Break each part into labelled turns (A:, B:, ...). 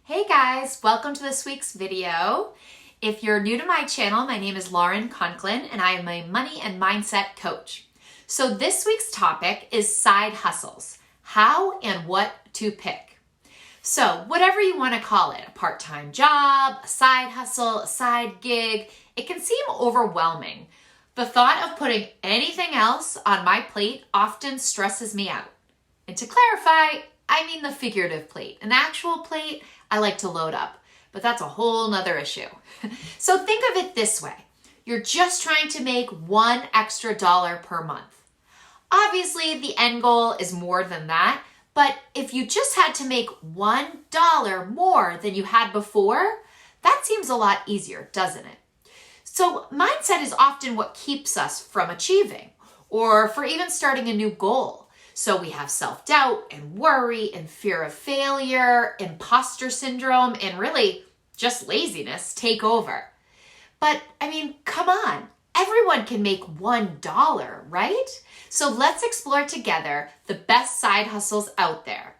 A: Hey guys, welcome to this week's video. If you're new to my channel, my name is Lauren Conklin and I am a money and mindset coach. So this week's topic is side hustles, how and what to pick. So whatever you want to call it, a part-time job, a side hustle, a side gig, it can seem overwhelming. The thought of putting anything else on my plate often stresses me out. And to clarify, I mean the figurative plate. An actual plate, I like to load up, but that's a whole nother issue. So think of it this way. You're just trying to make $1 extra per month. Obviously, the end goal is more than that, but if you just had to make $1 more than you had before, that seems a lot easier, doesn't it? So mindset is often what keeps us from achieving or for even starting a new goal. So we have self-doubt and worry and fear of failure, imposter syndrome, and really just laziness take over. But I mean, come on, everyone can make $1, right? So let's explore together the best side hustles out there.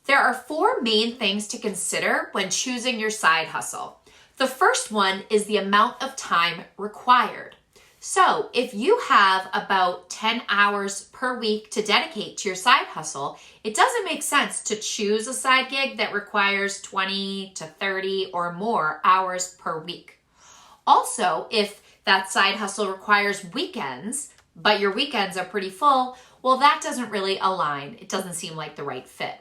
A: There are 4 main things to consider when choosing your side hustle. The first one is the amount of time required. So if you have about 10 hours per week to dedicate to your side hustle, it doesn't make sense to choose a side gig that requires 20 to 30 or more hours per week. Also, if that side hustle requires weekends, but your weekends are pretty full, well, that doesn't really align. It doesn't seem like the right fit.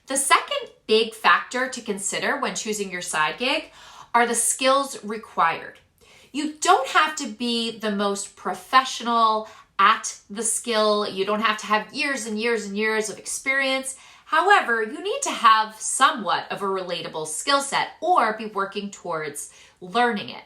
A: The second big factor to consider when choosing your side gig are the skills required. You don't have to be the most professional at the skill. You don't have to have years and years and years of experience. However, you need to have somewhat of a relatable skill set or be working towards learning it.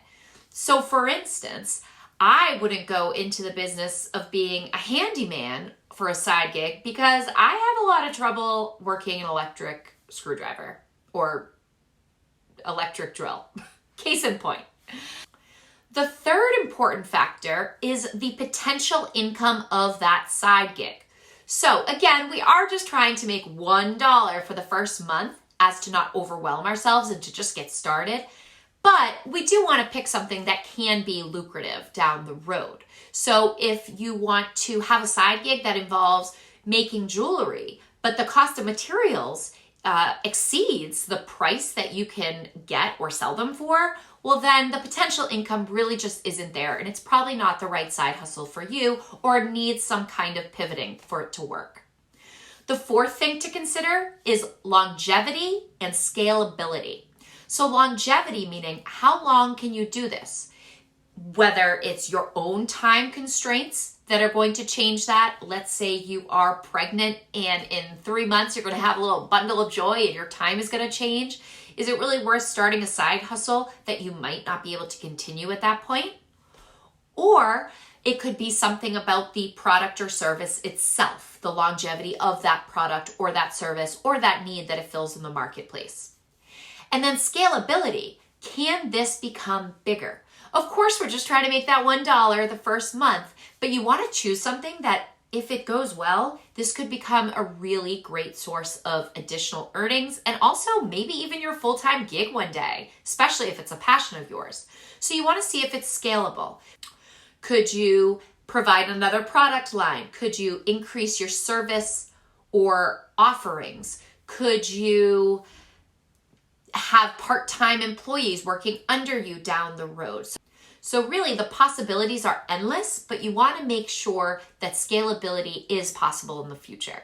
A: So for instance, I wouldn't go into the business of being a handyman for a side gig because I have a lot of trouble working an electric screwdriver or electric drill. Case in point. The third important factor is the potential income of that side gig. So again, we are just trying to make $1 for the first month as to not overwhelm ourselves and to just get started. But we do want to pick something that can be lucrative down the road. So if you want to have a side gig that involves making jewelry, but the cost of materials exceeds the price that you can get or sell them for, well then the potential income really just isn't there and it's probably not the right side hustle for you or needs some kind of pivoting for it to work. The fourth thing to consider is longevity and scalability. So longevity meaning how long can you do this? Whether it's your own time constraints that are going to change that. Let's say you are pregnant and in 3 months you're going to have a little bundle of joy and your time is going to change. Is it really worth starting a side hustle that you might not be able to continue at that point? Or it could be something about the product or service itself, the longevity of that product or that service or that need that it fills in the marketplace. And then scalability. Can this become bigger? Of course, we're just trying to make that $1 the first month, but you want to choose something that if it goes well, this could become a really great source of additional earnings and also maybe even your full-time gig one day, especially if it's a passion of yours. So you want to see if it's scalable. Could you provide another product line? Could you increase your service or offerings? Could you have part-time employees working under you down the road? So really the possibilities are endless, but you want to make sure that scalability is possible in the future.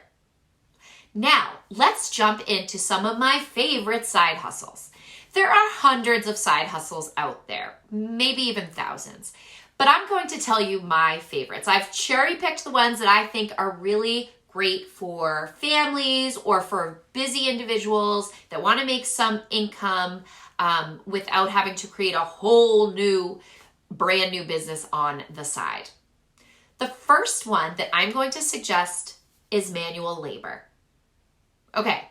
A: Now, let's jump into some of my favorite side hustles. There are hundreds of side hustles out there, maybe even thousands, but I'm going to tell you my favorites. I've cherry-picked the ones that I think are really great for families or for busy individuals that want to make some income without having to create a whole new brand new business on the side. The first one that I'm going to suggest is manual labor. Okay,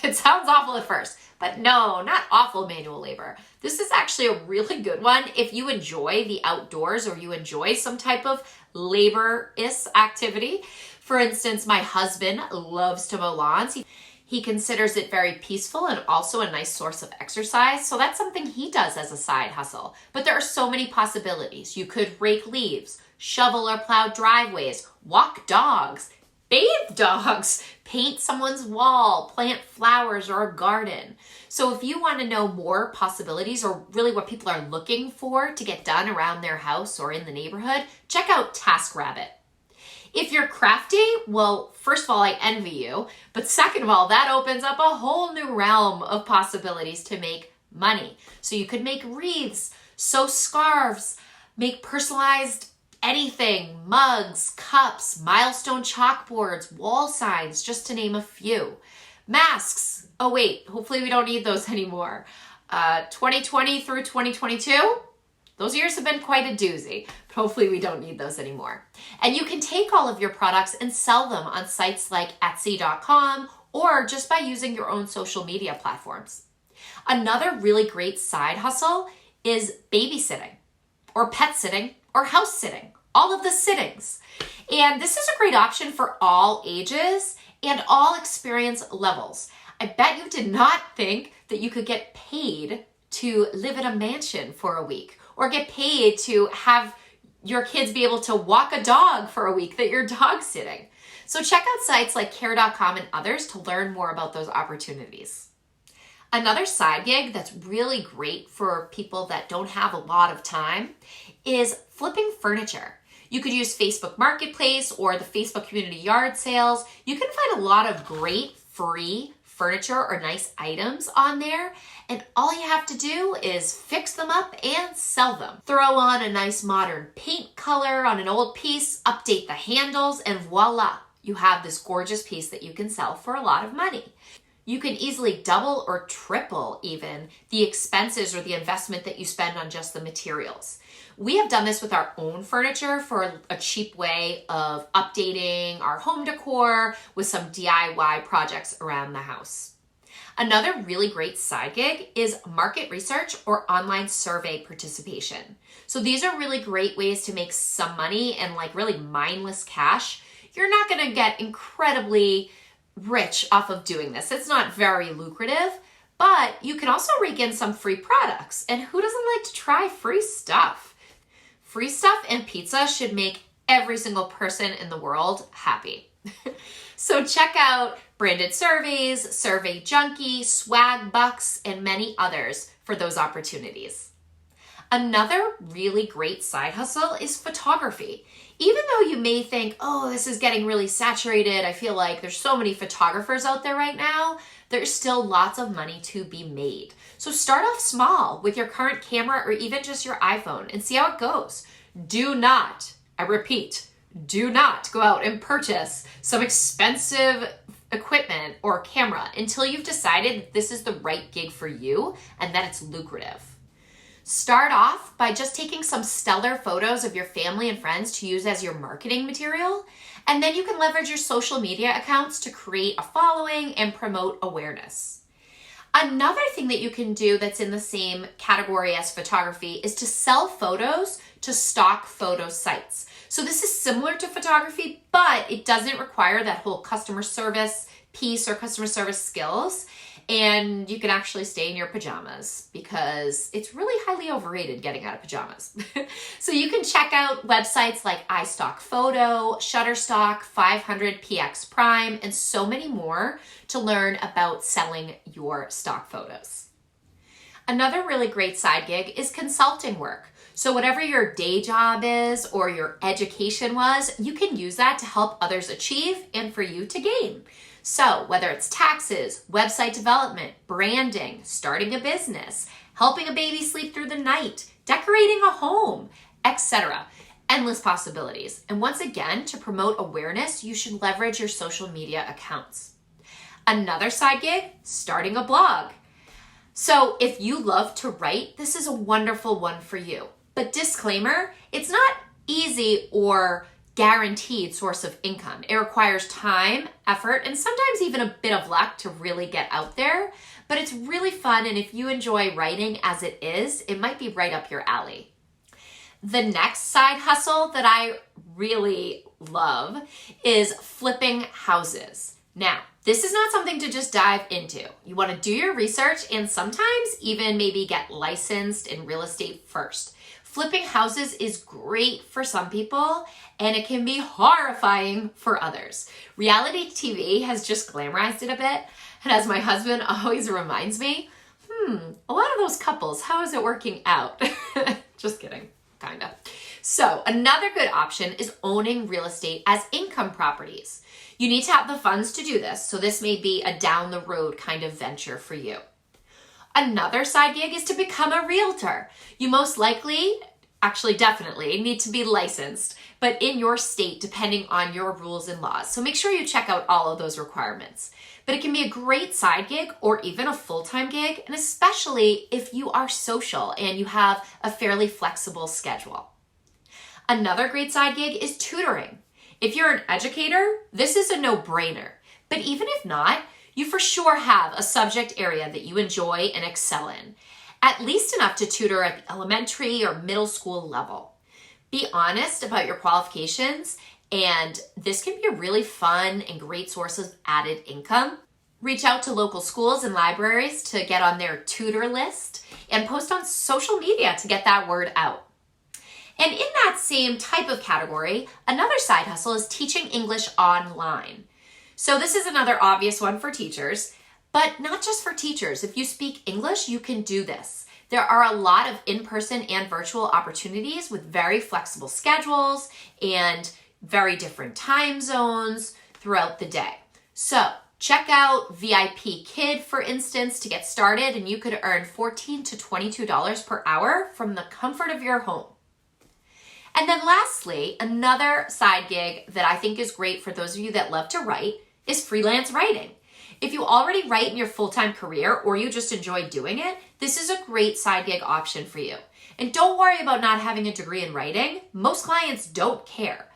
A: it sounds awful at first, but no, not awful manual labor. This is actually a really good one if you enjoy the outdoors or you enjoy some type of laborious activity. For instance, my husband loves to mow lawns. He considers it very peaceful and also a nice source of exercise, so that's something he does as a side hustle. But there are so many possibilities. You could rake leaves, shovel or plow driveways, walk dogs, bathe dogs, paint someone's wall, plant flowers or a garden. So if you want to know more possibilities or really what people are looking for to get done around their house or in the neighborhood, check out TaskRabbit. If you're crafty, well, first of all, I envy you. But second of all, that opens up a whole new realm of possibilities to make money. So you could make wreaths, sew scarves, make personalized anything, mugs, cups, milestone chalkboards, wall signs, just to name a few. Masks. Oh wait, hopefully we don't need those anymore. 2020 through 2022. Those years have been quite a doozy, but hopefully we don't need those anymore. And you can take all of your products and sell them on sites like Etsy.com or just by using your own social media platforms. Another really great side hustle is babysitting or pet sitting or house sitting, all of the sittings. And this is a great option for all ages and all experience levels. I bet you did not think that you could get paid to live in a mansion for a week, or get paid to have your kids be able to walk a dog for a week that you're dog sitting. So check out sites like care.com and others to learn more about those opportunities. Another side gig that's really great for people that don't have a lot of time is flipping furniture. You could use Facebook Marketplace or the Facebook Community Yard Sales. You can find a lot of great free furniture or nice items on there, and all you have to do is fix them up and sell them. Throw on a nice modern paint color on an old piece, update the handles, and voila, you have this gorgeous piece that you can sell for a lot of money. You can easily double or triple even the expenses or the investment that you spend on just the materials. We have done this with our own furniture for a cheap way of updating our home decor with some DIY projects around the house. Another really great side gig is market research or online survey participation. So these are really great ways to make some money and like really mindless cash. You're not going to get incredibly rich off of doing this. It's not very lucrative, but you can also rake in some free products. And who doesn't like to try free stuff? Free stuff and pizza should make every single person in the world happy. So check out Branded Surveys, Survey Junkie, Swag Bucks, and many others for those opportunities. Another really great side hustle is photography. Even though you may think, oh, this is getting really saturated, I feel like there's so many photographers out there right now, there's still lots of money to be made. So start off small with your current camera or even just your iPhone and see how it goes. Do not, I repeat, do not go out and purchase some expensive equipment or camera until you've decided this is the right gig for you and that it's lucrative. Start off by just taking some stellar photos of your family and friends to use as your marketing material, and then you can leverage your social media accounts to create a following and promote awareness. Another thing that you can do that's in the same category as photography is to sell photos to stock photo sites. So this is similar to photography, but it doesn't require that whole customer service piece or customer service skills. And you can actually stay in your pajamas because it's really highly overrated getting out of pajamas. So you can check out websites like iStock Photo, Shutterstock, 500px Prime, and so many more to learn about selling your stock photos. Another really great side gig is consulting work. So whatever your day job is or your education was, you can use that to help others achieve and for you to gain. So whether it's taxes, website development, branding, starting a business, helping a baby sleep through the night, decorating a home, etc. Endless possibilities. And once again, to promote awareness, you should leverage your social media accounts. Another side gig, starting a blog. So if you love to write, this is a wonderful one for you. But disclaimer, it's not easy or guaranteed source of income. It requires time, effort, and sometimes even a bit of luck to really get out there, but it's really fun, and if you enjoy writing as it is, it might be right up your alley. The next side hustle that I really love is flipping houses. Now, this is not something to just dive into. You want to do your research and sometimes even maybe get licensed in real estate first. Flipping houses is great for some people and it can be horrifying for others. Reality TV has just glamorized it a bit. And as my husband always reminds me, a lot of those couples, how is it working out? Just kidding, kind of. So another good option is owning real estate as income properties. You need to have the funds to do this, so this may be a down the road kind of venture for you. Another side gig is to become a realtor. You most likely, actually definitely, need to be licensed, but in your state depending on your rules and laws. So make sure you check out all of those requirements. But it can be a great side gig or even a full-time gig, and especially if you are social and you have a fairly flexible schedule. Another great side gig is tutoring. If you're an educator, this is a no-brainer. But even if not, you for sure have a subject area that you enjoy and excel in, at least enough to tutor at the elementary or middle school level. Be honest about your qualifications, and this can be a really fun and great source of added income. Reach out to local schools and libraries to get on their tutor list and post on social media to get that word out. And in that same type of category, another side hustle is teaching English online. So this is another obvious one for teachers, but not just for teachers. If you speak English, you can do this. There are a lot of in-person and virtual opportunities with very flexible schedules and very different time zones throughout the day. So check out VIP Kid, for instance, to get started, and you could earn $14 to $22 per hour from the comfort of your home. And then lastly, another side gig that I think is great for those of you that love to write is freelance writing. If you already write in your full-time career or you just enjoy doing it, this is a great side gig option for you. And don't worry about not having a degree in writing. Most clients don't care.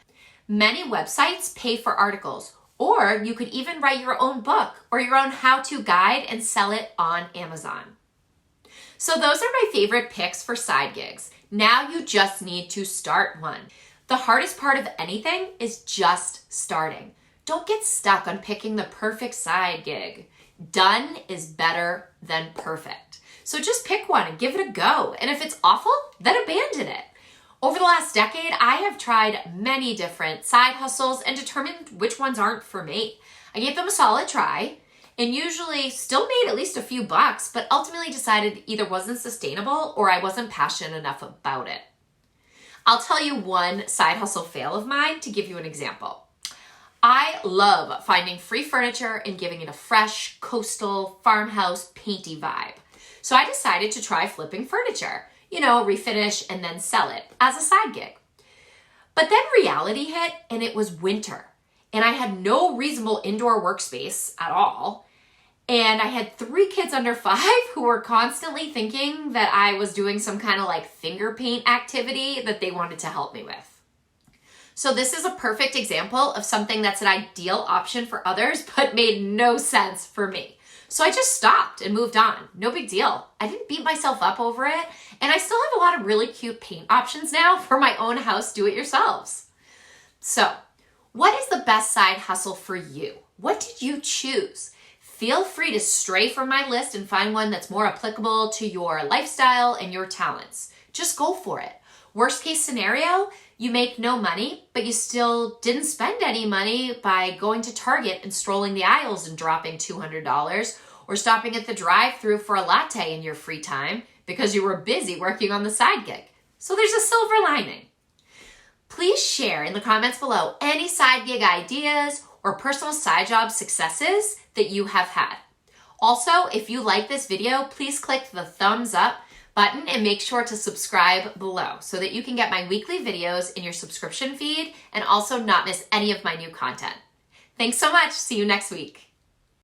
A: Many websites pay for articles, or you could even write your own book or your own how-to guide and sell it on Amazon. So those are my favorite picks for side gigs. Now you just need to start one. The hardest part of anything is just starting. Don't get stuck on picking the perfect side gig. Done is better than perfect. So just pick one and give it a go. And if it's awful, then abandon it. Over the last decade, I have tried many different side hustles and determined which ones aren't for me. I gave them a solid try and usually still made at least a few bucks, but ultimately decided it either wasn't sustainable or I wasn't passionate enough about it. I'll tell you one side hustle fail of mine to give you an example. I love finding free furniture and giving it a fresh, coastal, farmhouse, painty vibe. So I decided to try flipping furniture, refinish and then sell it as a side gig. But then reality hit and it was winter and I had no reasonable indoor workspace at all. And I had 3 kids under 5 who were constantly thinking that I was doing some kind of like finger paint activity that they wanted to help me with. So this is a perfect example of something that's an ideal option for others, but made no sense for me. So I just stopped and moved on. No big deal. I didn't beat myself up over it. And I still have a lot of really cute paint options now for my own house do-it-yourselves. So what is the best side hustle for you? What did you choose? Feel free to stray from my list and find one that's more applicable to your lifestyle and your talents. Just go for it. Worst case scenario, you make no money, but you still didn't spend any money by going to Target and strolling the aisles and dropping $200 or stopping at the drive-thru for a latte in your free time because you were busy working on the side gig. So there's a silver lining. Please share in the comments below any side gig ideas or personal side job successes that you have had. Also, if you like this video, please click the thumbs up button and make sure to subscribe below so that you can get my weekly videos in your subscription feed and also not miss any of my new content. Thanks so much. See you next week.